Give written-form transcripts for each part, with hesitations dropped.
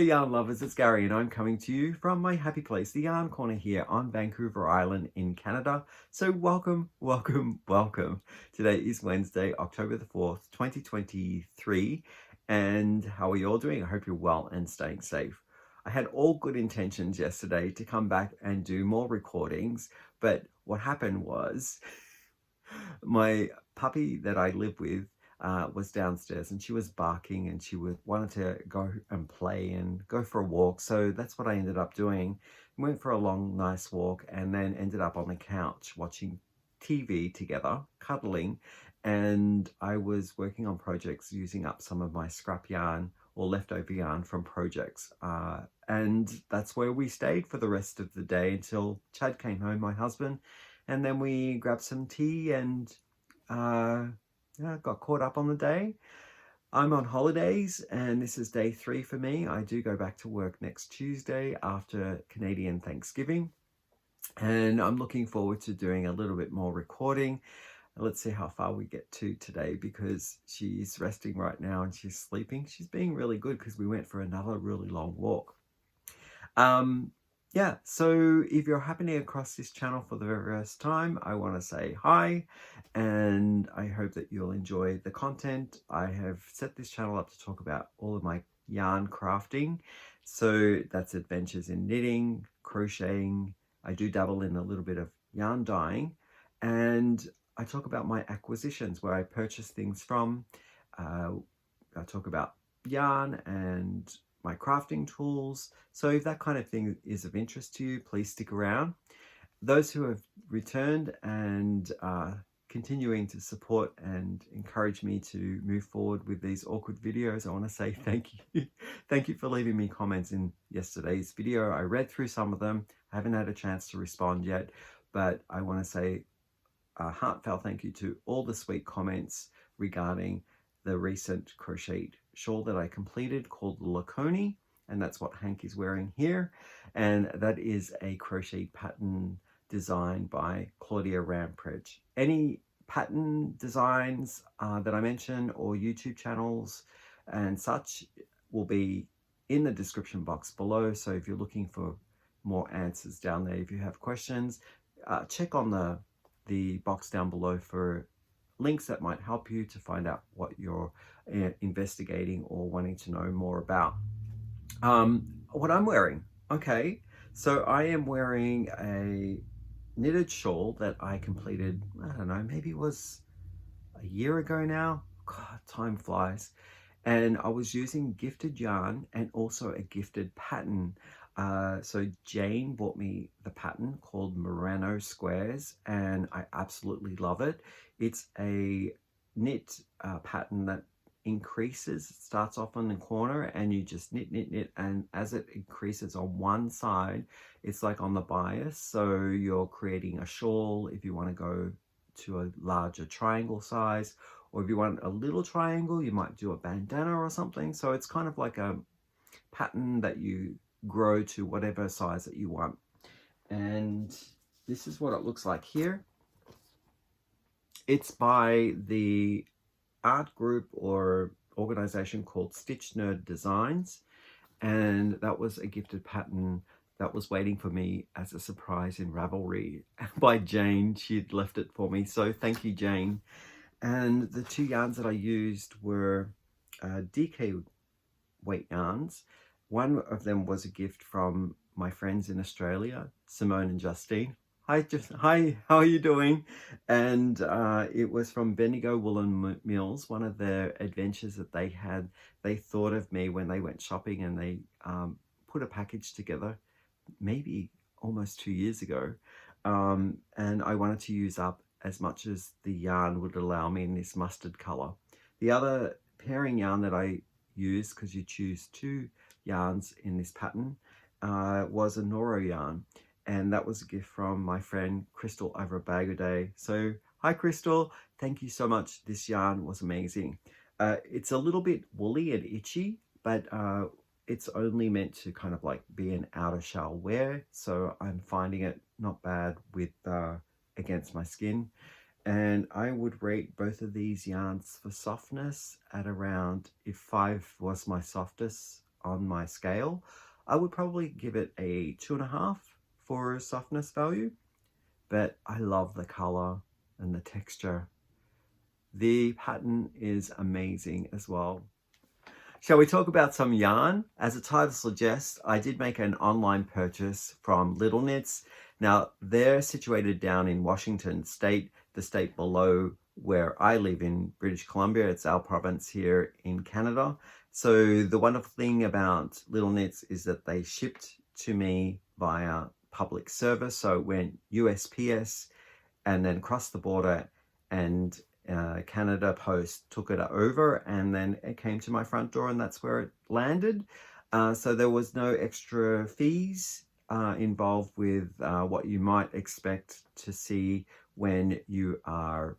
Hey yarn lovers, it's Gary and I'm coming to you from my happy place, the Yarn Corner here on Vancouver Island in Canada. So welcome. Today is Wednesday, October the 4th, 2023. And how are you all doing? I hope you're well and staying safe. I had all good intentions yesterday to come back and do more recordings, but what happened was my puppy that I live with was downstairs and she was barking and she wanted to go and play and go for a walk. So that's what I ended up doing. Went for a long, nice walk and then ended up on the couch watching TV together, cuddling. And I was working on projects using up some of my scrap yarn or leftover yarn from projects. And that's where we stayed for the rest of the day until Chad came home, my husband. And then we grabbed some tea and got caught up on the day. I'm on holidays and this is day 3 for me. I do go back to work next Tuesday after Canadian Thanksgiving. And I'm looking forward to doing a little bit more recording. Let's see how far we get to today because she's resting right now and she's sleeping. She's being really good because we went for another really long walk. Yeah, so if you're happening across this channel for the very first time, I want to say hi and I hope that you'll enjoy the content. I have set this channel up to talk about all of my yarn crafting. So that's adventures in knitting, crocheting. I do dabble in a little bit of yarn dyeing and I talk about my acquisitions where I purchase things from. I talk about yarn and my crafting tools. So if that kind of thing is of interest to you, please stick around. Those who have returned and continuing to support and encourage me to move forward with these awkward videos, I want to say thank you. Thank you for leaving me comments in yesterday's video. I read through some of them. I haven't had a chance to respond yet, but I want to say a heartfelt thank you to all the sweet comments regarding the recent crocheted shawl that I completed called Leukone, and that's what Hank is wearing here. And that is a crochet pattern designed by Claudia Ramprecht. Any pattern designs that I mention or YouTube channels and such will be in the description box below. So if you're looking for more answers down there, if you have questions, check on the box down below for links that might help you to find out what you're investigating or wanting to know more about. What I'm wearing, okay, so I am wearing a knitted shawl that I completed, I don't know, maybe it was a year ago now. God, time flies. And I was using gifted yarn and also a gifted pattern. So Jane bought me the pattern called Murano Squares and I absolutely love it. It's a knit pattern that increases. It starts off on the corner and you just knit, and as it increases on one side, it's like on the bias. So you're creating a shawl if you want to go to a larger triangle size, or if you want a little triangle, you might do a bandana or something. So it's kind of like a pattern that you grow to whatever size that you want. And this is what it looks like here. It's by the art group or organization called Stitch Nerd Designs, and that was a gifted pattern that was waiting for me as a surprise in Ravelry by Jane. She'd left it for me, so thank you, Jane. And the 2 yarns that I used were DK weight yarns. One of them was a gift from my friends in Australia, Simone and Justine. Hi, how are you doing? And it was from Bendigo Woolen Mills, one of their adventures that they had. They thought of me when they went shopping and they put a package together, maybe almost 2 years ago. And I wanted to use up as much as the yarn would allow me in this mustard color. The other pairing yarn that I used, because you choose 2 yarns in this pattern, was a Noro yarn, and that was a gift from my friend Crystal over at Bag a Day. So hi Crystal, thank you so much. This yarn was amazing. It's a little bit woolly and itchy, but it's only meant to kind of like be an outer shell wear, so I'm finding it not bad with against my skin. And I would rate both of these yarns for softness at around, if 5 was my softest, on my scale, I would probably give it a 2.5 for softness value. But I love the color and the texture. The pattern is amazing as well. Shall we talk about some yarn? As the title suggests, I did make an online purchase from Little Knits. Now, they're situated down in Washington State, the state below where I live in British Columbia. It's our province here in Canada. So the wonderful thing about Little Knits is that they shipped to me via public service. So it went USPS and then crossed the border, and Canada Post took it over, and then it came to my front door, and that's where it landed. So there was no extra fees involved with what you might expect to see when you are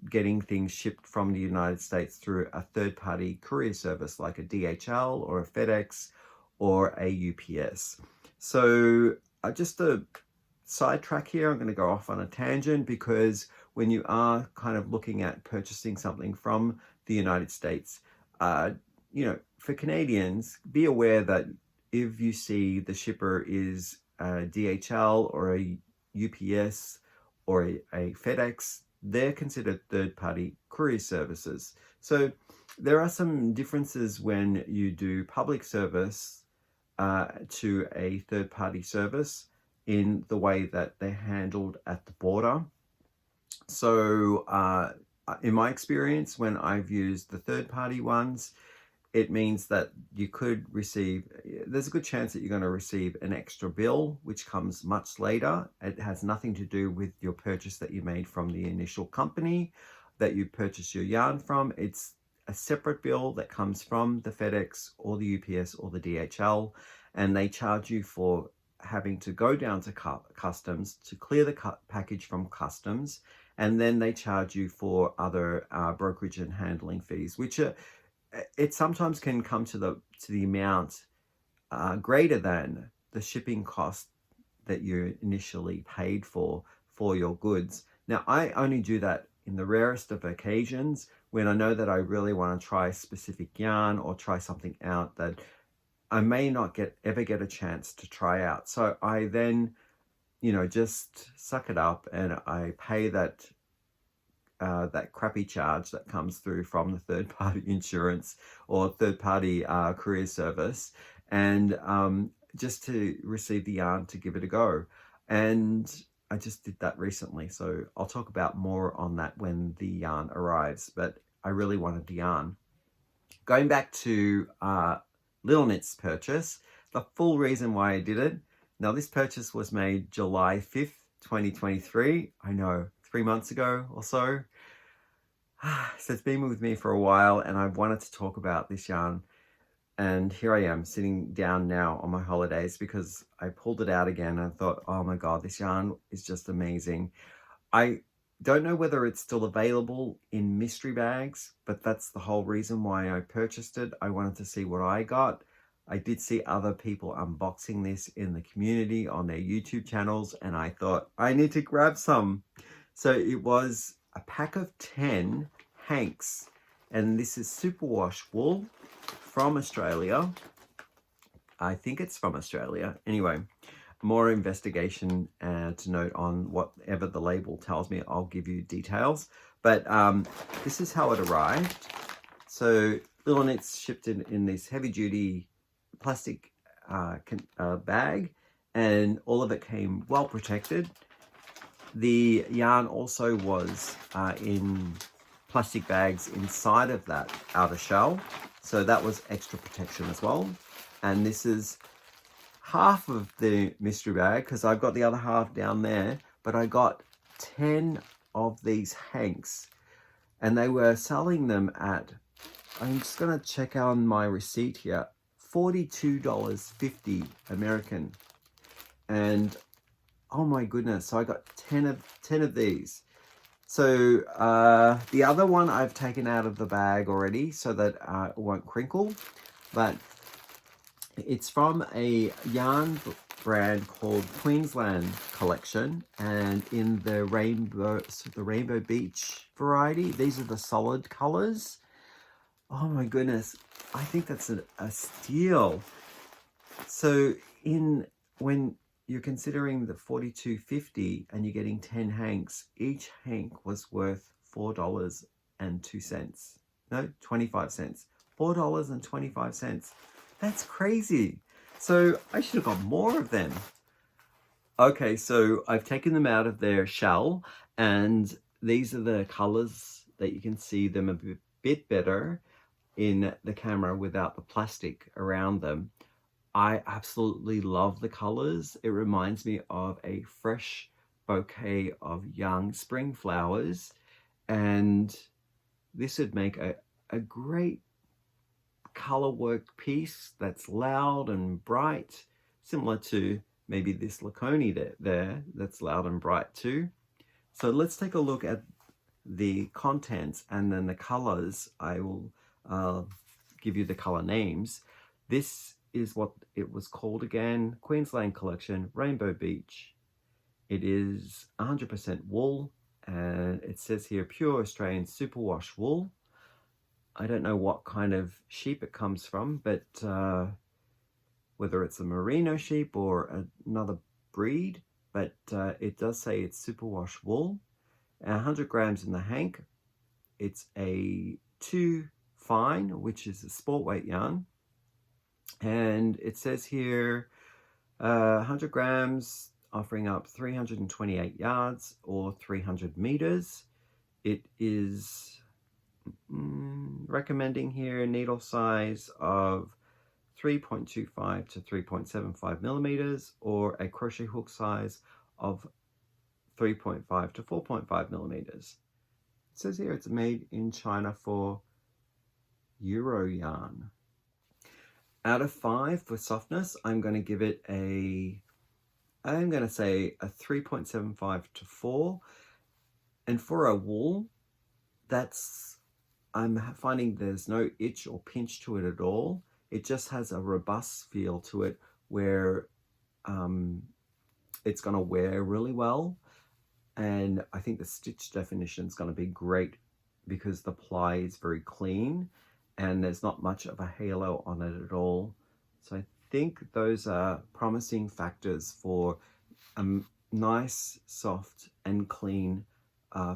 getting things shipped from the United States through a third-party courier service like a DHL or a FedEx or a UPS. So just a sidetrack here, I'm going to go off on a tangent, because when you are kind of looking at purchasing something from the United States, you know, for Canadians, be aware that if you see the shipper is a DHL or a UPS or a FedEx, they're considered third-party courier services. So there are some differences when you do public service to a third-party service in the way that they're handled at the border. So in my experience, when I've used the third-party ones, it means that you could receive, there's a good chance that you're going to receive an extra bill, which comes much later. It has nothing to do with your purchase that you made from the initial company that you purchased your yarn from. It's a separate bill that comes from the FedEx or the UPS or the DHL, and they charge you for having to go down to customs to clear the package from customs, and then they charge you for other brokerage and handling fees, which are, it sometimes can come to the amount greater than the shipping cost that you initially paid for your goods. Now, I only do that in the rarest of occasions, when I know that I really want to try a specific yarn or try something out that I may not ever get a chance to try out. So I then, you know, just suck it up and I pay that crappy charge that comes through from the third-party insurance or third-party courier service, and just to receive the yarn to give it a go. And I just did that recently, so I'll talk about more on that when the yarn arrives, but I really wanted the yarn. Going back to Little Knits purchase, the full reason why I did it. Now, this purchase was made July 5th, 2023. I know, 3 months ago or so. So it's been with me for a while, and I've wanted to talk about this yarn. And here I am sitting down now on my holidays, because I pulled it out again and thought, oh my God, this yarn is just amazing. I don't know whether it's still available in mystery bags, but that's the whole reason why I purchased it. I wanted to see what I got. I did see other people unboxing this in the community on their YouTube channels, and I thought I need to grab some. So it was a pack of 10 hanks, and this is superwash wool from Australia. I think it's from Australia. Anyway, more investigation to note on whatever the label tells me. I'll give you details, but this is how it arrived. So Little Knits shipped in this heavy-duty plastic bag, and all of it came well protected. The yarn also was in plastic bags inside of that outer shell, so that was extra protection as well. And this is half of the mystery bag, because I've got the other half down there, but I got 10 of these hanks, and they were selling them at, I'm just going to check on my receipt here, $42.50 American. And oh my goodness, so I got 10 of these. So the other one I've taken out of the bag already so that it won't crinkle, but it's from a yarn brand called Queensland collection, and in the Rainbow Beach variety. These are the solid colors. Oh my goodness, I think that's a steal. So when you're considering the $42.50 and you're getting 10 hanks, each hank was worth $4.02. No, 25 cents. $4.25. That's crazy. So I should have got more of them. Okay, so I've taken them out of their shell, and these are the colors that you can see them a bit better in the camera without the plastic around them. I absolutely love the colors. It reminds me of a fresh bouquet of young spring flowers, and this would make a great color work piece that's loud and bright, similar to maybe this Leukone there that's loud and bright too. So let's take a look at the contents and then the colors. I will give you the color names. This is what it was called again: Queensland Collection Rainbow Beach. It is 100% wool, and it says here pure Australian superwash wool. I don't know what kind of sheep it comes from, but whether it's a merino sheep or another breed, but it does say it's superwash wool. 100 grams in the hank. It's a 2 fine, which is a sport weight yarn. And it says here 100 grams, offering up 328 yards or 300 meters. It is recommending here a needle size of 3.25 to 3.75 millimeters, or a crochet hook size of 3.5 to 4.5 millimeters. It says here it's made in China for Euro yarn. Out of 5 for softness, I'm going to give it I'm going to say a 3.75 to 4. And for a wool, I'm finding there's no itch or pinch to it at all. It just has a robust feel to it where it's going to wear really well. And I think the stitch definition is going to be great because the ply is very clean and there's not much of a halo on it at all. So I think those are promising factors for a nice, soft and clean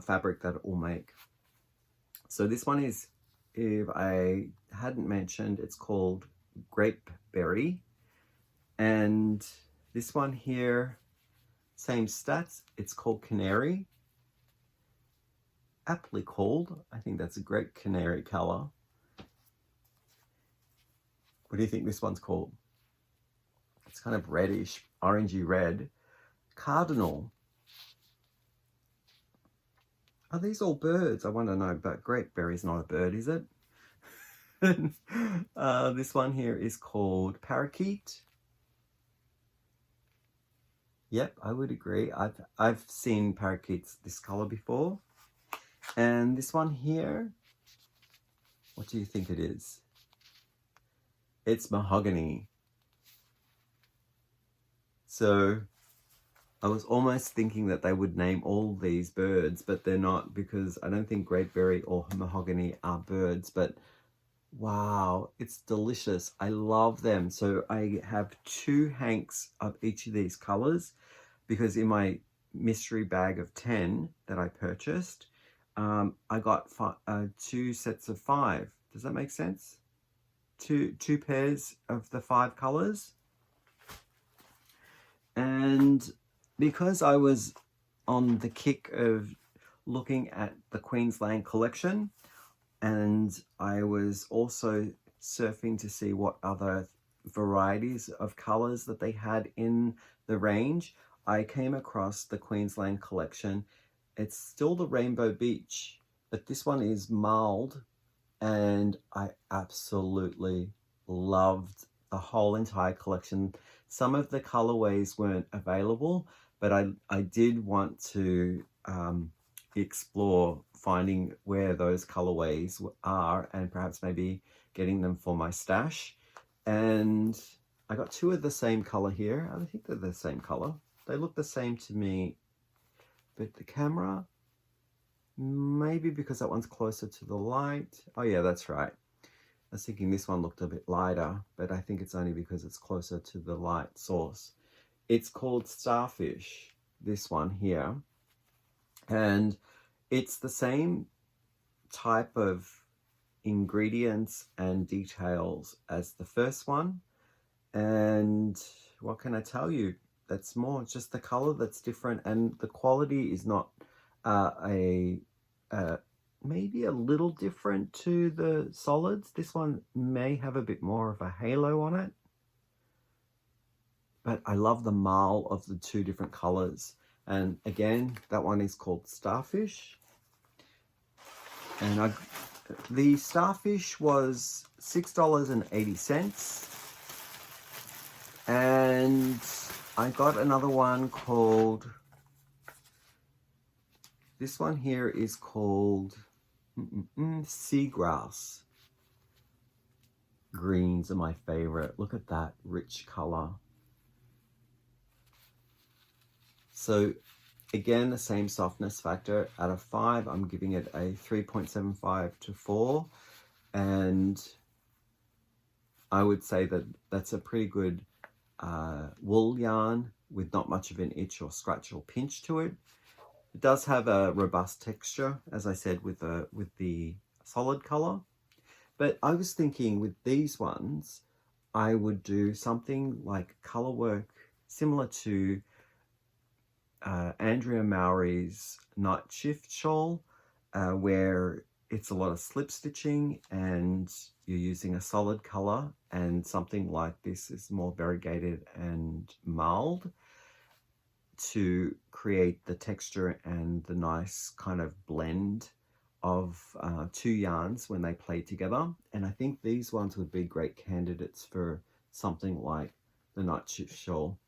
fabric that it will make. So this one is, if I hadn't mentioned, it's called Grapeberry. And this one here, same stats, it's called Canary. Aptly called. I think that's a great canary color. What do you think this one's called? It's kind of reddish, orangey red. Cardinal. Are these all birds? I want to know, but Grapeberry's not a bird, is it? This one here is called Parakeet. Yep, I would agree. I've seen parakeets this color before. And this one here, what do you think it is? It's mahogany. So I was almost thinking that they would name all these birds, but they're not, because I don't think Grapeberry or mahogany are birds. But wow, it's delicious. I love them. So I have 2 hanks of each of these colors, because in my mystery bag of 10 that I purchased, I got 2 sets of 5. Does that make sense? Two pairs of the 5 colors. And because I was on the kick of looking at the Queensland collection, and I was also surfing to see what other varieties of colors that they had in the range, I came across the Queensland collection. It's still the Rainbow Beach, but this one is marled, and I absolutely loved the whole entire collection. Some of the colorways weren't available, but I did want to explore finding where those colorways are and perhaps maybe getting them for my stash. And I got 2 of the same color here. I think they're the same color. They look the same to me, but the camera, maybe because that one's closer to the light. Oh yeah, that's right. was thinking this one looked a bit lighter, but I think it's only because it's closer to the light source. It's called Starfish, this one here. And it's the same type of ingredients and details as the first one. And what can I tell you? That's more, it's just the color that's different, and the quality is not maybe a little different to the solids. This one may have a bit more of a halo on it, but I love the marl of the two different colors. And again, that one is called Starfish, and the Starfish was $6.80, and I got another one called, this one here is called Seagrass. Greens are my favorite. Look at that rich color. So again, the same softness factor. Out of 5, I'm giving it a 3.75 to 4. And I would say that that's a pretty good wool yarn with not much of an itch or scratch or pinch to it. It does have a robust texture, as I said, with the solid color. But I was thinking with these ones, I would do something like color work similar to Andrea Mowry's Night Shift shawl, where it's a lot of slip stitching and you're using a solid color, and something like this is more variegated and marled to create the texture and the nice kind of blend of two yarns when they play together. And I think these ones would be great candidates for something like the Night Shift shawl.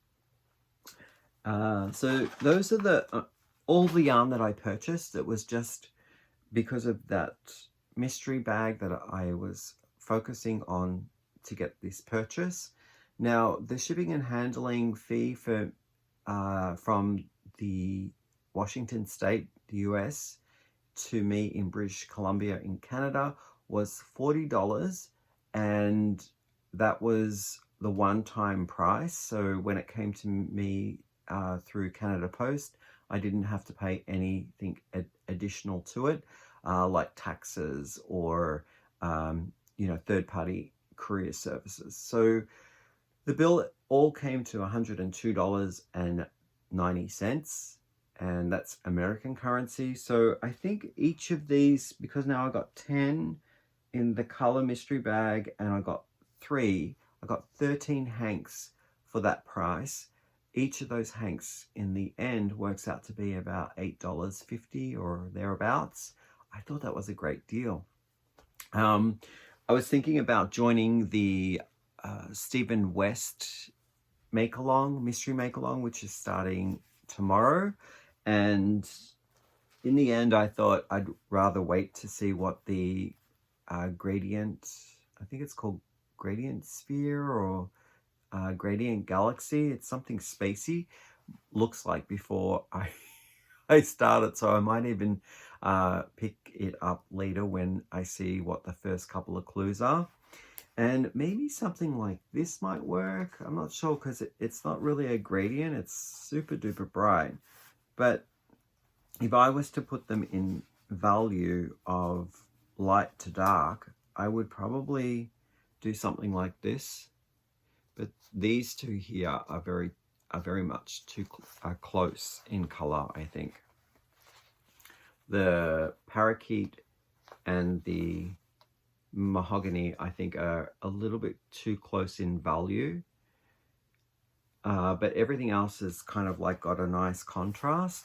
So those are the all the yarn that I purchased. It was just because of that mystery bag that I was focusing on to get this purchase. Now, the shipping and handling fee for from the Washington State, the US, to me in British Columbia in Canada was $40, and that was the one-time price. So when it came to me through Canada Post, I didn't have to pay anything additional to it, like taxes or third-party courier services. So the bill all came to $102.90, and that's American currency. So I think each of these, because now I got 10 in the color mystery bag and I got 13 hanks for that price. Each of those hanks in the end works out to be about $8.50 or thereabouts. I thought that was a great deal. I was thinking about joining the Stephen West make-along, mystery make-along, which is starting tomorrow. And in the end, I thought I'd rather wait to see what the gradient, I think it's called Gradient Sphere or Gradient Galaxy, it's something spacey, looks like before I started. So I might even pick it up later when I see what the first couple of clues are. And maybe something like this might work. I'm not sure, because it's not really a gradient. It's super duper bright. But if I was to put them in value of light to dark, I would probably do something like this. But these two here are very much too close in color, I think. The parakeet and the mahogany, I think, are a little bit too close in value. But everything else is kind of like got a nice contrast.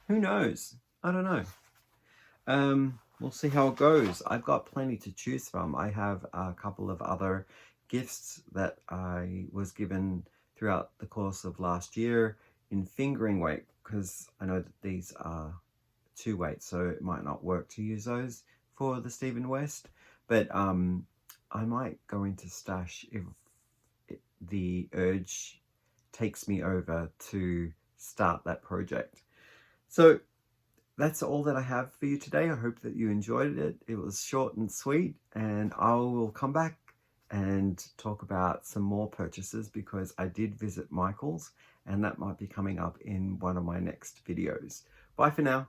Who knows? I don't know. We'll see how it goes. I've got plenty to choose from. I have a couple of other gifts that I was given throughout the course of last year in fingering weight, because I know that these are 2 weights, so it might not work to use those for the Stephen West. But I might go into stash if the urge takes me over to start that project. So that's all that I have for you today. I hope that you enjoyed it. It was short and sweet, and I will come back and talk about some more purchases because I did visit Michael's, and that might be coming up in one of my next videos. Bye for now.